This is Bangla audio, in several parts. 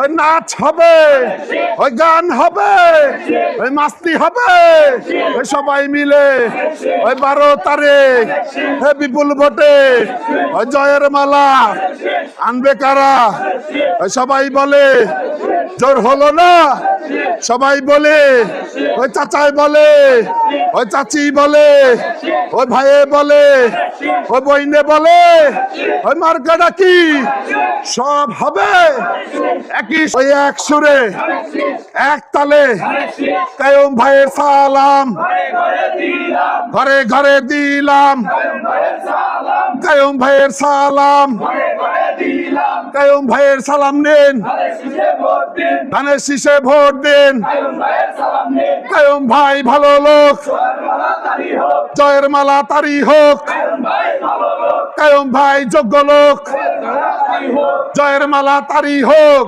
ওই নাচ হবে, ওই গান হবে, ওই মাস্তি হবে, ওই সবাই মিলে ওই 12 তারিখ বিপুল ভোটে ওই জয়ের মালা আনবে কারা? ওই সবাই বলে জোর হলো না, সবাই বলে, ওই চাচাই বলে, ওই চাচি বলে, ওই ভাইয়ে বলে, ওই বইনে বলে, ওই মার্কাটা কি সব হবে একই ওই এক সুরে এক তালে। কায়ুম ভাইয়ের সালাম ঘরে ঘরে দিলাম, কায়ুম ভাইয়ের সালাম, কায়ুম ভাইয়ের সালাম নেন, ধানের শীষে ভোট দেন। কায়ুম ভাই ভালো লোক, জয়ের মালা তারি হোক। কায়ুম ভাই যোগ্য লোক, জয়ের মালা তারি হোক।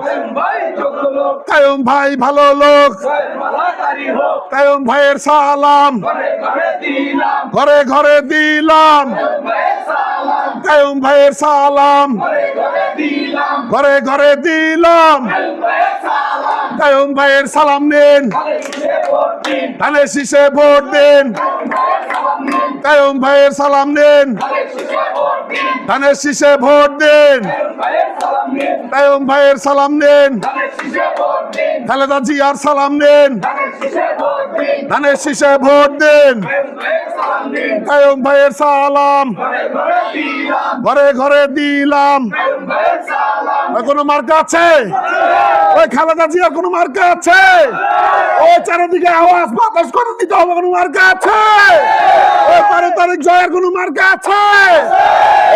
কায়ুম ভাই ভালো লোক, কায়ুম ভাইয়ের সালাম ঘরে ঘরে দিলাম। কায়ুম ভাইয়ের সালাম ঘরে ঘরে দিলাম। কায়ুম ভাইয়ের সালাম নেন, ধানের শীষে ভোট দেন। কায়ুম ভাইয়ের সালাম নেন, ধানের শীষে ভোট দেন। কায়ুম ভাইয়ের সালাম নেন, খালেদা জিয়ার সালাম নেন, ধানের শীষে ভোট দেন। কায়ুম ভাইয়ের সালাম ঘরে ঘরে দিলাম। কোনো মার্কা আছে? ওই খালেদা জিয়ার কোনো মার্কা আছে? ওই চারিদিকে আওয়াজ বাতাস করে দিতে হবে, কোনো মার্কা আছে? ওই 12 তারিখ জয়ের কোনো মার্কা আছে?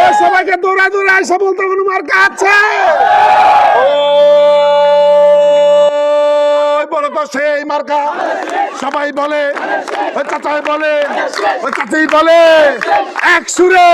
ওই সবাইকে দৌড়ায় দৌড়ায় এসে বলতে কোনো মার্কা আছে? বলো তো সেই মার্কা। সবাই বলে, ওই চাচাই বলে, ওই চাচি বলে এক সুরে।